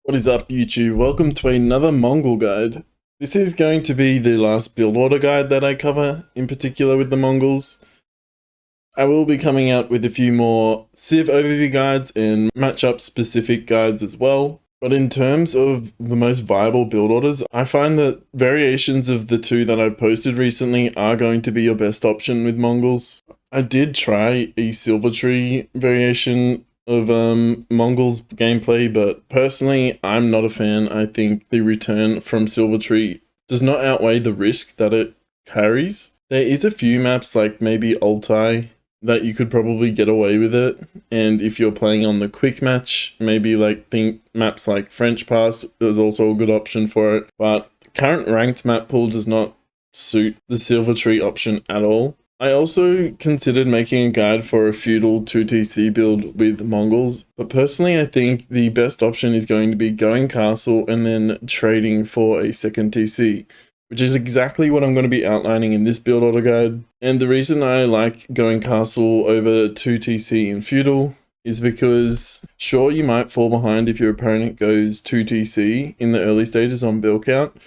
What is up, YouTube? Welcome to another Mongol guide. This is going to be the last build order guide that I cover, in particular with the Mongols. I will be coming out with a few more Civ overview guides and matchup specific guides as well. But in terms of the most viable build orders, I find that variations of the two that I've posted recently are going to be your best option with Mongols. I did try a Silver Tree variation of Mongols gameplay, but personally I'm not a fan. I think the return from Silver Tree does not outweigh the risk that it carries. There is a few maps like maybe Altai that you could probably get away with it, and if you're playing on the quick match, maybe think maps like French Pass is also a good option for it, but current ranked map pool does not suit the Silver Tree option at all. I also considered making a guide for a feudal 2TC build with Mongols, but personally I think the best option is going to be going castle and then trading for a second TC, which is exactly what I'm going to be outlining in this build order guide. And the reason I like going castle over 2TC in feudal is because sure, you might fall behind if your opponent goes 2TC in the early stages on build count,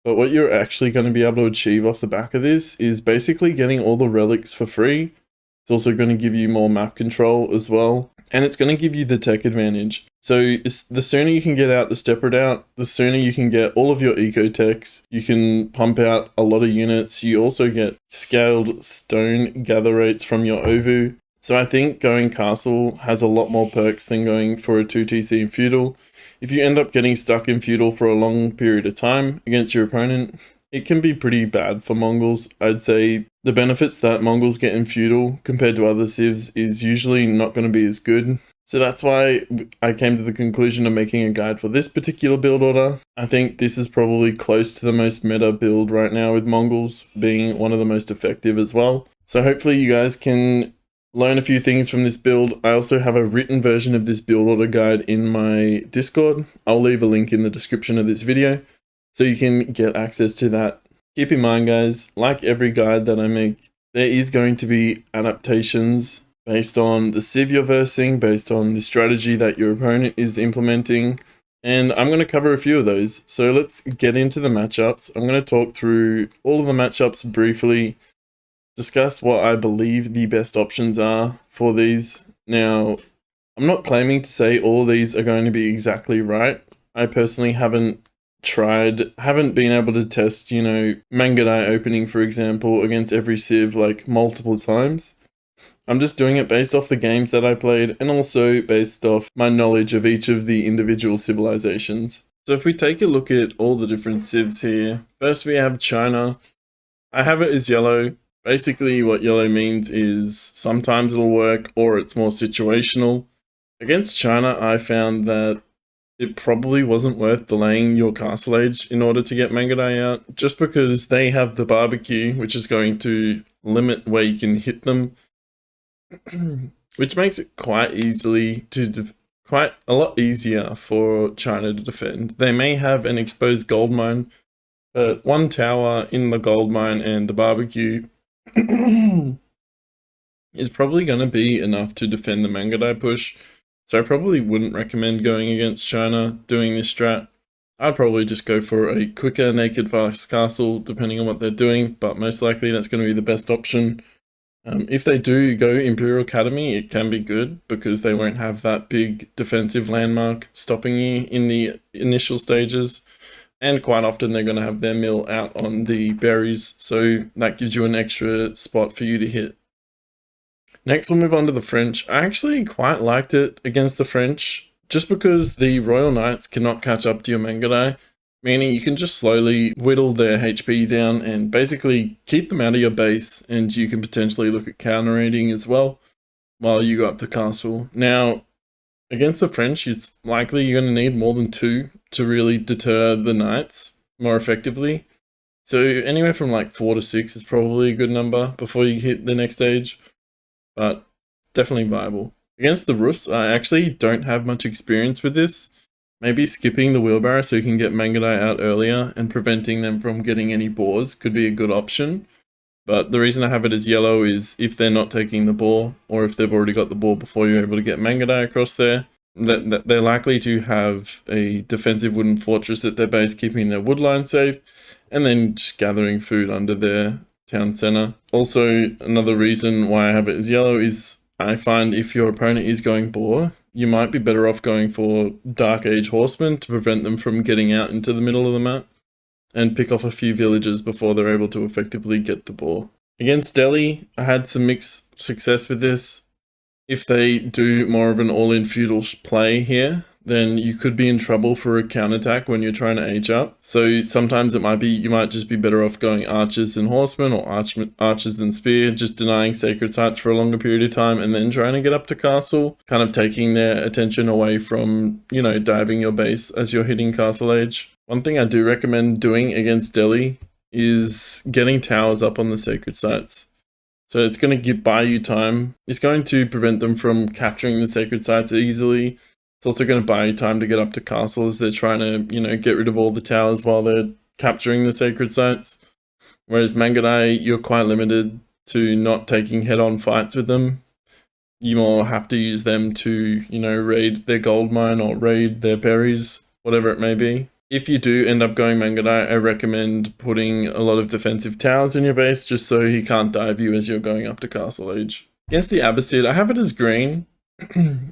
but what you're actually going to be able to achieve off the back of this is basically getting all the relics for free. It's also going to give you more map control as well, and it's going to give you the tech advantage. So the sooner you can get out the step out, the sooner you can get all of your eco techs. You can pump out a lot of units. You also get scaled stone gather rates from your OVU. So I think going castle has a lot more perks than going for a 2TC in feudal. If you end up getting stuck in feudal for a long period of time against your opponent, it can be pretty bad for Mongols. I'd say the benefits that Mongols get in feudal compared to other civs is usually not going to be as good. So that's why I came to the conclusion of making a guide for this particular build order. I think this is probably close to the most meta build right now, with Mongols being one of the most effective as well. So hopefully you guys can learn a few things from this build. I also have a written version of this build order guide in my Discord. I'll leave a link in the description of this video so you can get access to that. Keep in mind, guys, like every guide that I make, there is going to be adaptations based on the civ you're versing, based on the strategy that your opponent is implementing, and I'm going to cover a few of those. So let's get into the matchups. I'm going to talk through all of the matchups briefly, discuss what I believe the best options are for these. Now, I'm not claiming to say all these are going to be exactly right. I personally haven't been able to test, Mangadai opening, for example, against every civ multiple times. I'm just doing it based off the games that I played and also based off my knowledge of each of the individual civilizations. So if we take a look at all the different civs here, first we have China. I have it as yellow. Basically what yellow means is sometimes it'll work or it's more situational. Against China, I found that it probably wasn't worth delaying your castle age in order to get Mangadai out, just because they have the barbecue, which is going to limit where you can hit them, which makes it quite a lot easier for China to defend. They may have an exposed gold mine, but one tower in the gold mine and the barbecue is probably going to be enough to defend the Mangadai push. So I probably wouldn't recommend going against China doing this strat. I'd probably just go for a quicker naked fast castle depending on what they're doing, but most likely that's going to be the best option. If they do go Imperial Academy, it can be good because they won't have that big defensive landmark stopping you in the initial stages. And quite often they're going to have their mill out on the berries, so that gives you an extra spot for you to hit. Next we'll move on to the French. I actually quite liked it against the French, just because the Royal Knights cannot catch up to your Mangadai, meaning you can just slowly whittle their HP down and basically keep them out of your base, and you can potentially look at counter raiding as well while you go up to castle. Now, against the French, it's likely you're going to need more than 2 to really deter the Knights more effectively. So anywhere from 4 to 6 is probably a good number before you hit the next stage, but definitely viable. Against the Rus, I actually don't have much experience with this. Maybe skipping the wheelbarrow so you can get Mangadai out earlier and preventing them from getting any boars could be a good option. But the reason I have it as yellow is if they're not taking the boar, or if they've already got the boar before you're able to get Mangadai across there, that they're likely to have a defensive wooden fortress at their base, keeping their wood line safe, and then just gathering food under their town center. Also, another reason why I have it as yellow is I find if your opponent is going boar, you might be better off going for Dark Age horsemen to prevent them from getting out into the middle of the map and pick off a few villages before they're able to effectively get the boar. Against Delhi, I had some mixed success with this. If they do more of an all-in feudal play here, then you could be in trouble for a counterattack when you're trying to age up. So sometimes it might be, you might just be better off going archers and horsemen, or archers and spear, just denying sacred sites for a longer period of time and then trying to get up to castle, kind of taking their attention away from, you know, diving your base as you're hitting castle age. One thing I do recommend doing against Delhi is getting towers up on the sacred sites. So it's going to buy you time. It's going to prevent them from capturing the sacred sites easily. It's also going to buy you time to get up to castle as they're trying to, you know, get rid of all the towers while they're capturing the sacred sites. Whereas Mangudai, you're quite limited to not taking head-on fights with them. You more have to use them to, you know, raid their gold mine or raid their berries, whatever it may be. If you do end up going Mangudai, I recommend putting a lot of defensive towers in your base just so he can't dive you as you're going up to castle age. Against the Abbasid, I have it as green.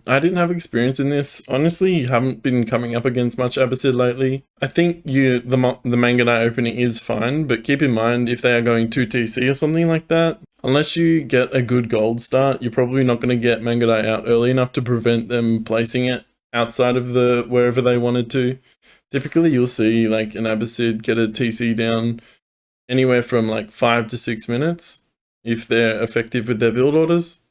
I didn't have experience in this. Honestly, you haven't been coming up against much Abbasid lately. I think the Mangudai opening is fine, but keep in mind if they are going 2TC or something like that, unless you get a good gold start, you're probably not going to get Mangudai out early enough to prevent them placing it outside of wherever they wanted to. Typically, you'll see like an Abbasid get a TC down anywhere from like 5 to 6 minutes if they're effective with their build orders.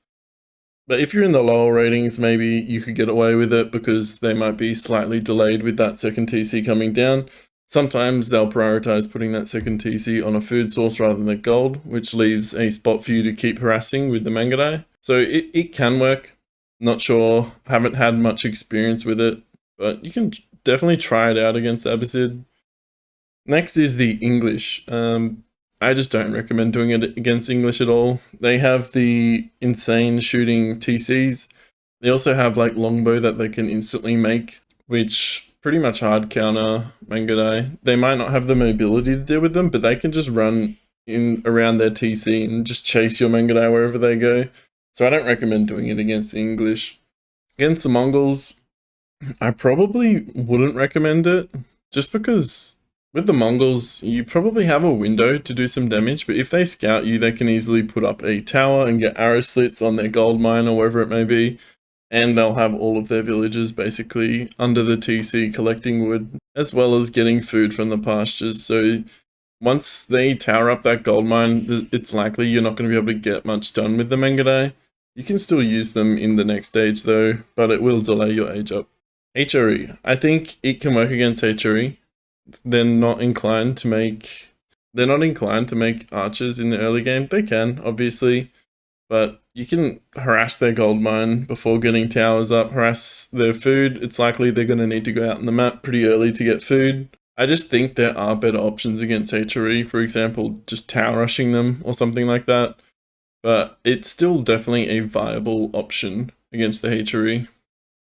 But if you're in the lower ratings, maybe you could get away with it because they might be slightly delayed with that second TC coming down. Sometimes they'll prioritize putting that second TC on a food source rather than the gold, which leaves a spot for you to keep harassing with the Mangudai. So it can work. Not sure, haven't had much experience with it, but you can definitely try it out against Abbasid. Next is the English. I just don't recommend doing it against English at all. They have the insane shooting TCs. They also have like longbow that they can instantly make, which pretty much hard counter Mangudai. They might not have the mobility to deal with them, but they can just run in around their TC and just chase your Mangudai wherever they go. So I don't recommend doing it against the English. Against the Mongols, I probably wouldn't recommend it, just because with the Mongols, you probably have a window to do some damage, but if they scout you, they can easily put up a tower and get arrow slits on their gold mine or wherever it may be, and they'll have all of their villagers basically under the TC collecting wood, as well as getting food from the pastures. So once they tower up that gold mine, it's likely you're not going to be able to get much done with the Mangudai. You can still use them in the next stage though, but it will delay your age up. HRE. I think it can work against HRE. They're not inclined to make archers in the early game. They can, obviously, but you can harass their gold mine before getting towers up, harass their food. It's likely they're going to need to go out on the map pretty early to get food. I just think there are better options against HRE, for example, just tower rushing them or something like that. But it's still definitely a viable option against the HRE.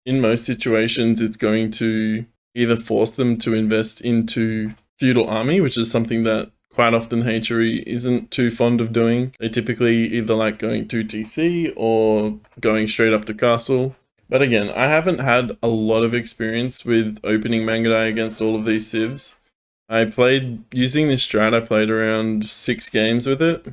In most situations, it's going to either force them to invest into feudal army, which is something that quite often HRE isn't too fond of doing. They typically either like going to TC or going straight up to castle. But again, I haven't had a lot of experience with opening Mangudai against all of these sieves. I played, using this strat, I played around 6 games with it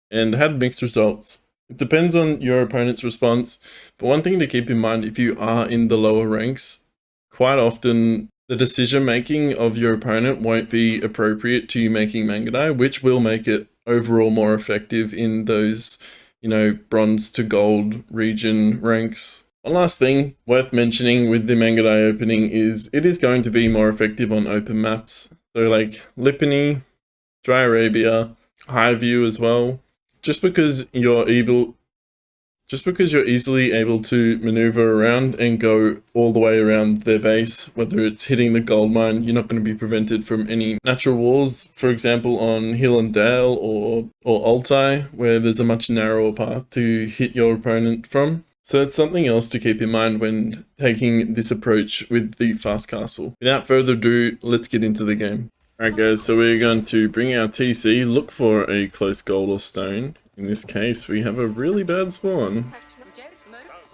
and had mixed results. It depends on your opponent's response, but one thing to keep in mind if you are in the lower ranks, quite often the decision making of your opponent won't be appropriate to you making Mangudai, which will make it overall more effective in those, you know, bronze to gold region ranks. One last thing worth mentioning with the Mangudai opening is it is going to be more effective on open maps. So like Lipany, Dry Arabia, High View as well. Just because you're easily able to maneuver around and go all the way around their base, whether it's hitting the gold mine, you're not going to be prevented from any natural walls, for example on Hill and Dale or Altai, where there's a much narrower path to hit your opponent from. So it's something else to keep in mind when taking this approach with the fast castle. Without further ado, let's get into the game. Alright guys, so we're going to bring our TC, look for a close gold or stone. In this case, we have a really bad spawn.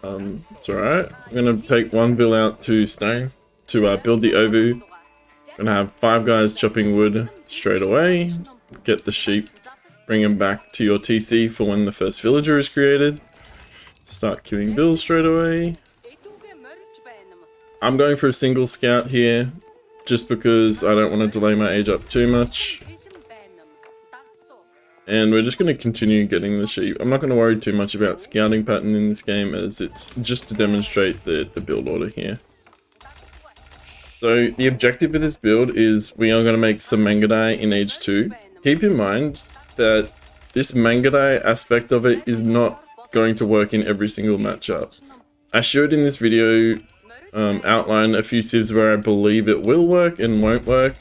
It's alright. I'm going to take one bill out to stone to build the ovu. I'm going to have 5 guys chopping wood straight away. Get the sheep, bring them back to your TC for when the first villager is created. Start queuing bills straight away. I'm going for a single scout here, just because I don't want to delay my age up too much. And we're just going to continue getting the sheep. I'm not going to worry too much about scouting pattern in this game, as it's just to demonstrate the build order here. So the objective of this build is we are going to make some Mangadai in age 2. Keep in mind that this Mangadai aspect of it is not going to work in every single matchup. I should in this video outline a few sieves where I believe it will work and won't work,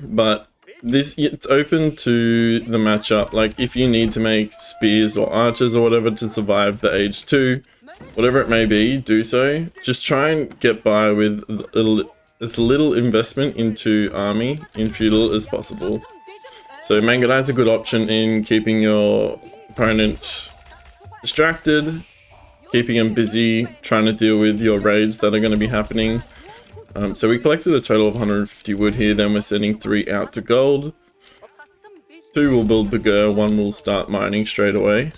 but it's open to the matchup. Like if you need to make spears or archers or whatever to survive the age 2, whatever it may be, do so. Just try and get by with as little investment into army in feudal as possible. So Mangadai is a good option in keeping your opponent distracted, keeping them busy, trying to deal with your raids that are going to be happening. So we collected a total of 150 wood here, then we're sending 3 out to gold. 2 will build the gur, 1 will start mining straight away.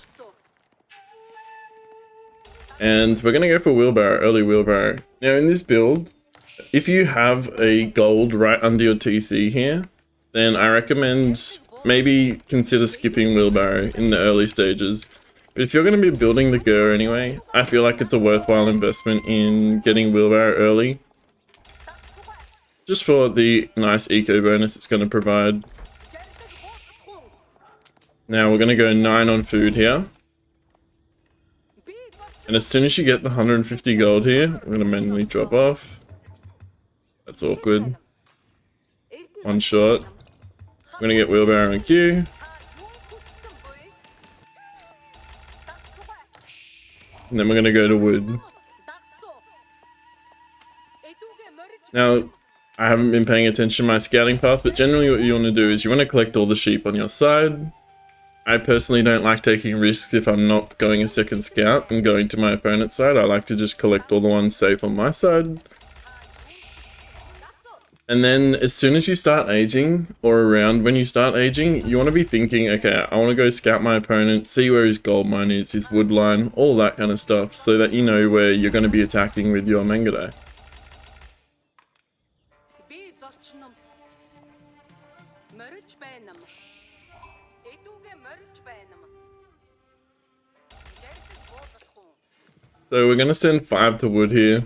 And we're going to go for wheelbarrow, early wheelbarrow. Now in this build, if you have a gold right under your TC here, then I recommend maybe consider skipping wheelbarrow in the early stages. But if you're going to be building the gur anyway, I feel like it's a worthwhile investment in getting wheelbarrow early. Just for the nice eco bonus it's going to provide. Now we're going to go 9 on food here. And as soon as you get the 150 gold here, we're going to manually drop off. That's awkward. One shot. We're going to get wheelbarrow in queue. And then we're going to go to wood. Now, I haven't been paying attention to my scouting path, but generally what you want to do is you want to collect all the sheep on your side. I personally don't like taking risks if I'm not going a second scout and going to my opponent's side. I like to just collect all the ones safe on my side. And then as soon as you start aging, or around when you start aging, you want to be thinking, okay, I want to go scout my opponent, see where his gold mine is, his wood line, all that kind of stuff, so that you know where you're going to be attacking with your Mangadai. So we're going to send 5 to wood here.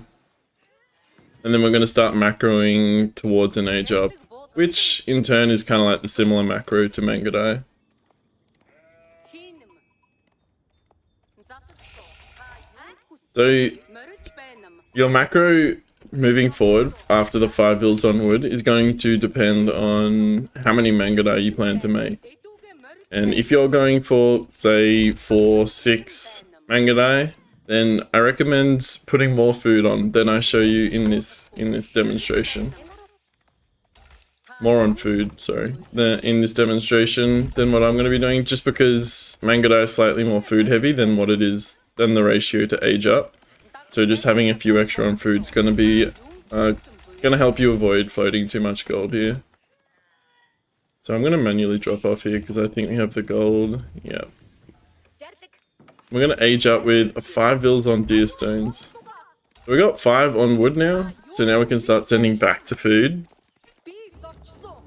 And then we're going to start macroing towards an age up, which in turn is kind of like the similar macro to Mangadai. So your macro moving forward after the 5 bills on wood is going to depend on how many Mangadai you plan to make. And if you're going for, say, 4, 6 Mangadai, then I recommend putting more food on than I show you in this demonstration. More on food, sorry, in this demonstration than what I'm going to be doing, just because Mangadai is slightly more food heavy than what it is than the ratio to age up. So just having a few extra on food is going to be going to help you avoid floating too much gold here. So I'm going to manually drop off here because I think we have the gold. Yeah. We're going to age up with 5 vills on deer stones. We got 5 on wood now, so now we can start sending back to food.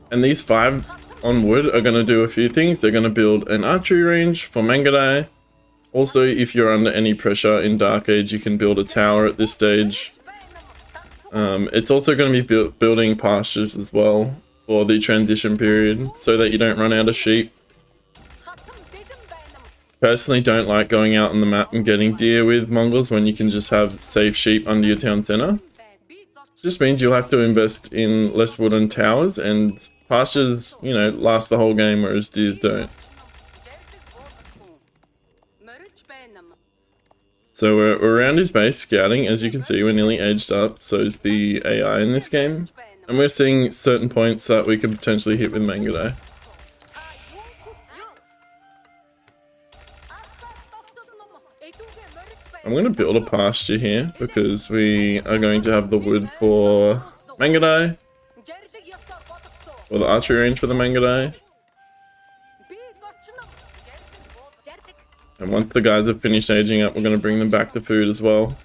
And these 5 on wood are going to do a few things. They're going to build an archery range for Mangadai. Also, if you're under any pressure in Dark Age, you can build a tower at this stage. It's also going to be building pastures as well for the transition period, so that you don't run out of sheep. Personally, don't like going out on the map and getting deer with Mongols when you can just have safe sheep under your town center. Just means you'll have to invest in less wooden towers, and pastures, you know, last the whole game, whereas deer don't. So we're around his base scouting. As you can see, we're nearly aged up, so is the AI in this game. And we're seeing certain points that we could potentially hit with Mangudai. I'm going to build a pasture here because we are going to have the wood for Mangudai, or the archery range for the Mangudai. And once the guys have finished aging up, we're going to bring them back to food as well.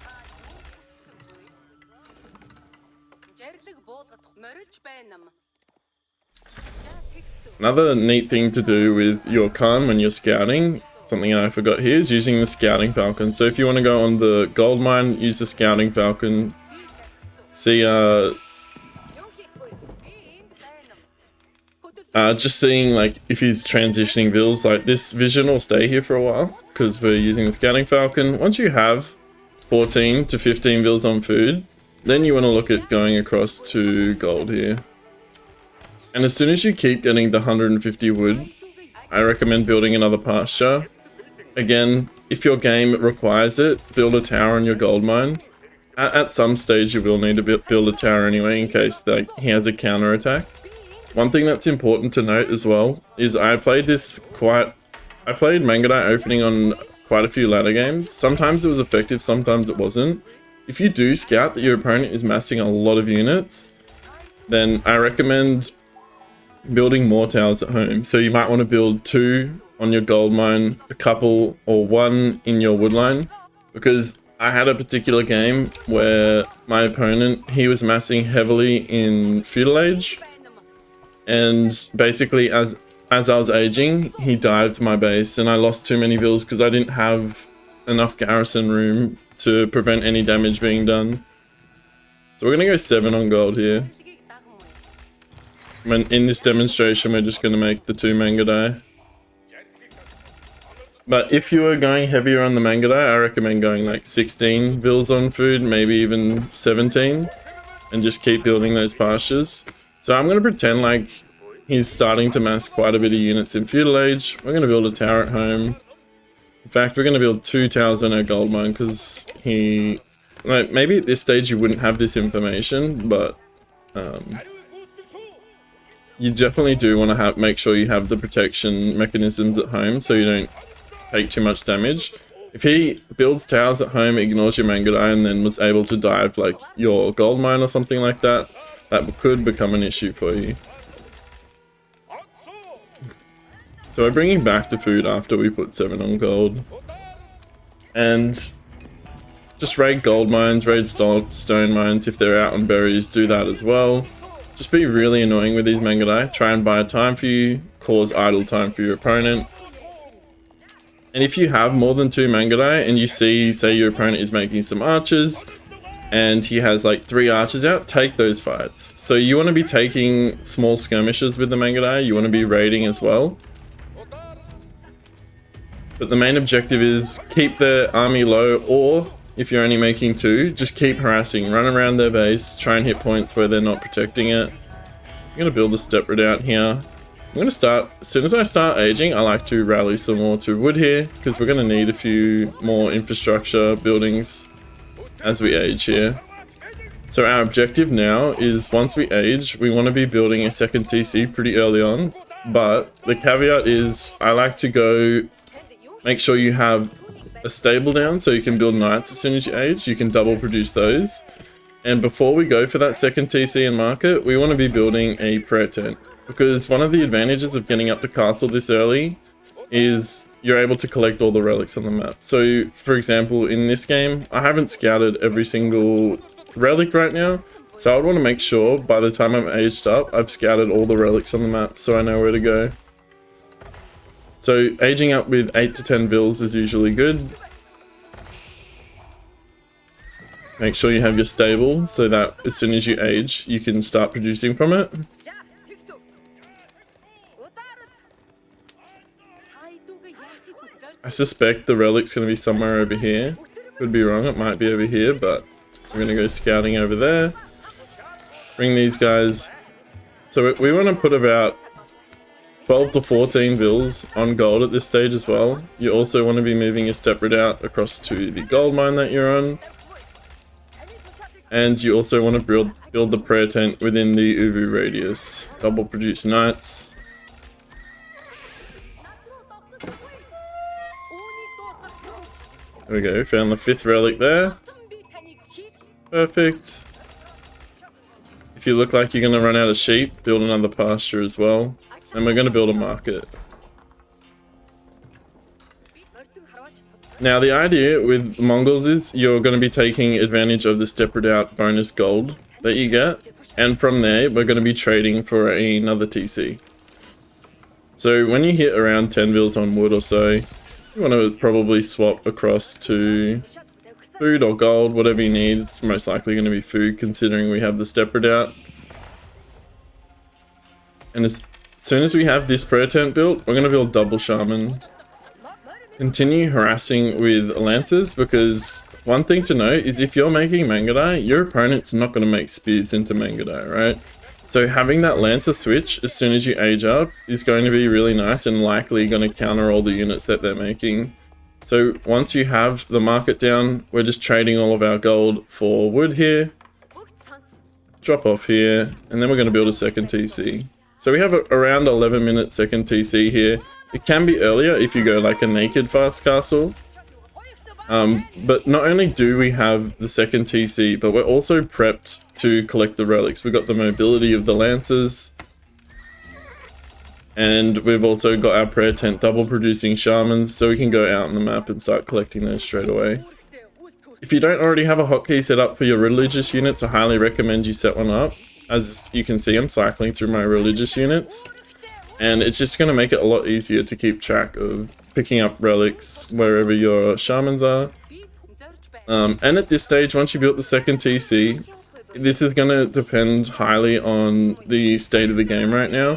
Another neat thing to do with your Khan when you're scouting, something I forgot here, is using the scouting falcon. So if you want to go on the gold mine, use the scouting falcon. See, just seeing like if he's transitioning vills, like this vision will stay here for a while because we're using the scouting falcon. Once you have 14 to 15 vills on food, then you want to look at going across to gold here. And as soon as you keep getting the 150 wood, I recommend building another pasture. Again, if your game requires it, build a tower on your gold mine. At some stage you will need to build a tower anyway in case like he has a counter attack. One thing that's important to note as well is I played Mangudai opening on quite a few ladder games. Sometimes it was effective, sometimes it wasn't. If you do scout that your opponent is massing a lot of units, then I recommend building more towers at home. So you might want to build 2 on your gold mine, a couple or 1 in your wood line, because I had a particular game where my opponent, he was massing heavily in feudal age, and basically as I was aging, he dived my base and I lost too many vills because I didn't have enough garrison room to prevent any damage being done. So we're gonna go 7 on gold here. In this demonstration, we're just gonna make the 2 Mangudai. But if you are going heavier on the Mangudai, I recommend going like 16 vills on food, maybe even 17, and just keep building those pastures. So I'm going to pretend like he's starting to mass quite a bit of units in feudal age. We're going to build a tower at home. In fact, we're going to build 2 towers on our gold mine because he... like, maybe at this stage you wouldn't have this information, but you definitely do want to make sure you have the protection mechanisms at home so you don't take too much damage. If he builds towers at home, ignores your Mangudai, and then was able to dive like your gold mine or something like that, that could become an issue for you. So we're bringing back to food after we put 7 on gold. And just raid gold mines, raid stone mines. If they're out on berries, do that as well. Just be really annoying with these Mangudai. Try and buy time for you, cause idle time for your opponent. And if you have more than 2 Mangudai and you see, say your opponent is making some archers, and he has like 3 archers out, take those fights. So you want to be taking small skirmishes with the Mangudai, you want to be raiding as well. But the main objective is keep their army low, or if you're only making 2, just keep harassing, run around their base, try and hit points where they're not protecting it. I'm going to build a step redoubt here. I'm going to start, as soon as I start aging, I like to rally some more to wood here, because we're going to need a few more infrastructure buildings as we age here. So our objective now is once we age, we want to be building a second TC pretty early on, but the caveat is I like to go make sure you have a stable down so you can build knights as soon as you age. You can double produce those. And before we go for that second TC and market, we want to be building a prayer tent, because one of the advantages of getting up to castle this early is you're able to collect all the relics on the map. So for example, in this game, I haven't scouted every single relic right now, so I would want to make sure by the time I'm aged up, I've scouted all the relics on the map so I know where to go. So aging up with 8 to 10 vills is usually good. Make sure you have your stable so that as soon as you age, you can start producing from it. I suspect the relic's going to be somewhere over here. Could be wrong, it might be over here, but we're going to go scouting over there. Bring these guys. So we want to put about 12 to 14 bills on gold at this stage as well. You also want to be moving your step redoubt across to the gold mine that you're on. And you also want to build the prayer tent within the Uvu radius. Double produce knights. There we go, found the 5th relic there. Perfect. If you look like you're going to run out of sheep, build another pasture as well. And we're going to build a market. Now the idea with Mongols is you're going to be taking advantage of the step redoubt bonus gold that you get. And from there, we're going to be trading for another TC. So when you hit around 10 bills on wood or so, you want to probably swap across to food or gold, whatever you need. It's most likely going to be food considering we have the step redoubt. And as soon as we have this prayer tent built, we're going to build double shaman. Continue harassing with lances, because one thing to note is if you're making Mangadai, your opponent's not going to make spears into Mangadai, right? So having that lancer switch as soon as you age up is going to be really nice and likely going to counter all the units that they're making. So once you have the market down, we're just trading all of our gold for wood here. Drop off here, and then we're going to build a second TC. So we have around 11-minute second TC here. It can be earlier if you go like a naked fast castle. But not only do we have the second TC, but we're also prepped to collect the relics. We've got the mobility of the lancers. And we've also got our prayer tent double producing shamans, so we can go out on the map and start collecting those straight away. If you don't already have a hotkey set up for your religious units, I highly recommend you set one up. As you can see, I'm cycling through my religious units. And it's just going to make it a lot easier to keep track of picking up relics wherever your shamans are. And at this stage, once you built the second TC, this is going to depend highly on the state of the game right now.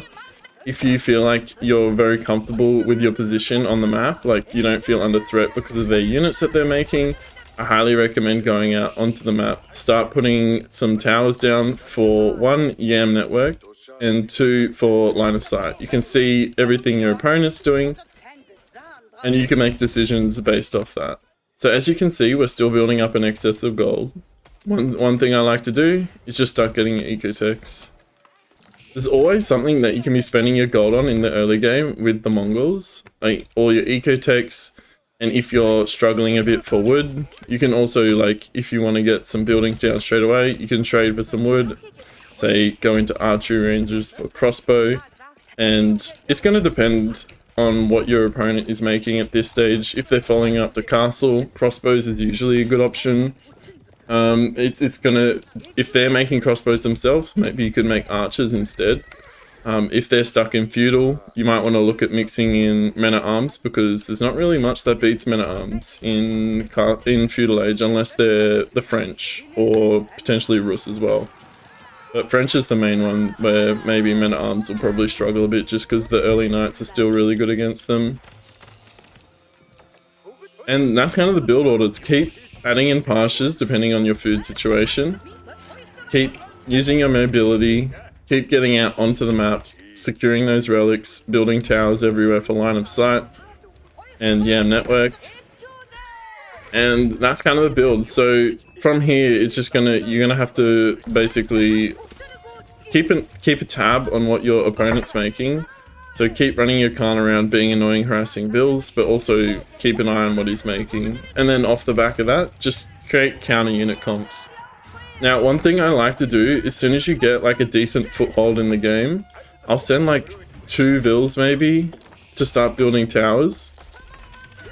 If you feel like you're very comfortable with your position on the map, like you don't feel under threat because of their units that they're making, I highly recommend going out onto the map. Start putting some towers down for 1, YAM network, and 2, for line of sight. You can see everything your opponent's doing, and you can make decisions based off that. So as you can see, we're still building up an excess of gold. One thing I like to do is just start getting your ecotechs. There's always something that you can be spending your gold on in the early game with the Mongols, like all your ecotechs. And if you're struggling a bit for wood, you can also, like, if you want to get some buildings down straight away, you can trade for some wood. Say, go into archery ranges for crossbow. And it's going to depend on what your opponent is making at this stage. If they're following up the castle, crossbows is usually a good option. It's gonna, if they're making crossbows themselves, maybe you could make archers instead. If they're stuck in feudal, you might want to look at mixing in men-at-arms, because there's not really much that beats men-at-arms in feudal age unless they're the French or potentially Rus as well. But French is the main one where maybe men-at-arms will probably struggle a bit just because the early knights are still really good against them. And that's kind of the build orders. Keep adding in pastures depending on your food situation. Keep using your mobility. Keep getting out onto the map, securing those relics, building towers everywhere for line of sight, and YAM network. And that's kind of the build. So from here, it's just you're gonna have to basically keep a tab on what your opponent's making. So keep running your Khan around, being annoying, harassing bills, but also keep an eye on what he's making. And then off the back of that, just create counter unit comps. Now, one thing I like to do, as soon as you get like a decent foothold in the game, I'll send like 2 vills maybe to start building towers.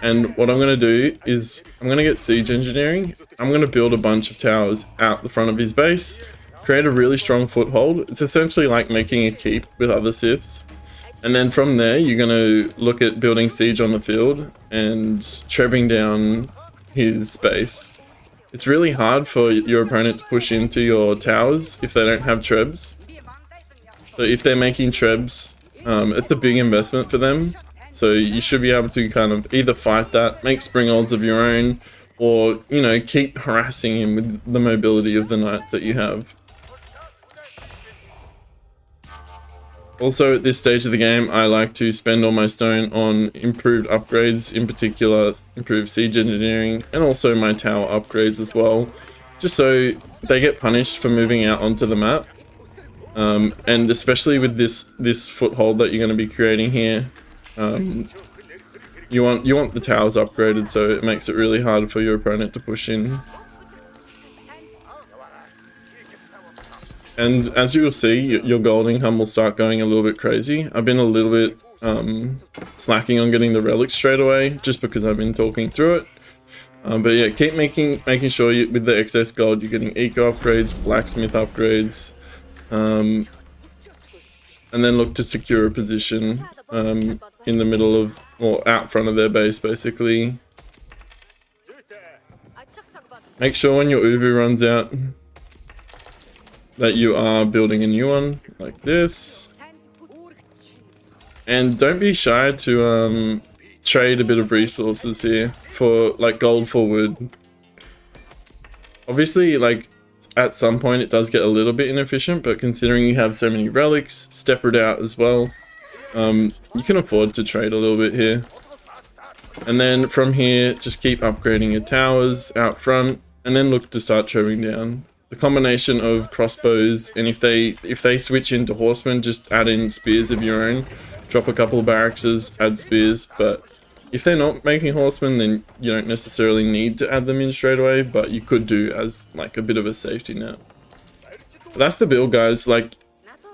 And what I'm going to do is I'm going to get siege engineering. I'm going to build a bunch of towers out the front of his base, create a really strong foothold. It's essentially like making a keep with other sieves. And then from there, you're going to look at building siege on the field and trebbing down his base. It's really hard for your opponent to push into your towers if they don't have trebs. So if they're making trebs, it's a big investment for them. So you should be able to kind of either fight that, make springolds of your own, or, you know, keep harassing him with the mobility of the knights that you have. Also, at this stage of the game, I like to spend all my stone on improved upgrades, in particular improved siege engineering, and also my tower upgrades as well, just so they get punished for moving out onto the map. And especially with this foothold that you're going to be creating here, you want the towers upgraded, so it makes it really hard for your opponent to push in. And as you will see, your gold income will start going a little bit crazy. I've been a little bit slacking on getting the relics straight away, just because I've been talking through it. But yeah, keep making sure with the excess gold you're getting eco upgrades, blacksmith upgrades, and then look to secure a position in the middle of, or out front of their base basically. Make sure when your Uvu runs out that you are building a new one like this, and don't be shy to trade a bit of resources here for like gold for wood. Obviously, like at some point it does get a little bit inefficient, but considering you have so many relics, steppered out as well, you can afford to trade a little bit here. And then from here, just keep upgrading your towers out front, and then look to start trimming down. The combination of crossbows, and if they switch into horsemen, just add in spears of your own. Drop a couple of barracks, add spears, but if they're not making horsemen, then you don't necessarily need to add them in straight away, but you could do as like a bit of a safety net. But that's the build, guys. Like,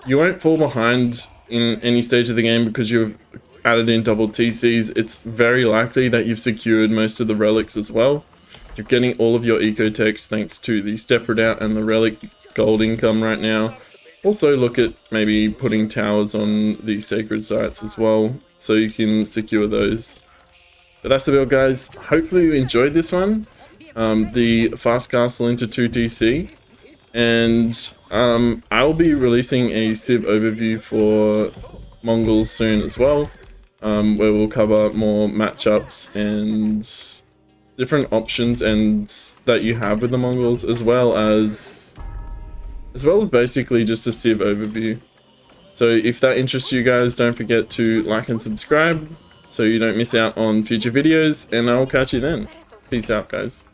you won't fall behind in any stage of the game because you've added in double TCs. It's very likely that you've secured most of the relics as well. You're getting all of your ecotechs thanks to the step out and the relic gold income right now. Also look at maybe putting towers on the sacred sites as well, so you can secure those. But that's the build, guys. Hopefully you enjoyed this one. The fast castle into 2 TC. And I will be releasing a civ overview for Mongols soon as well, where we'll cover more matchups and different options and that you have with the Mongols, as well as basically just a civ overview. So if that interests you guys, don't forget to like and subscribe so you don't miss out on future videos, and I'll catch you then. Peace out, guys.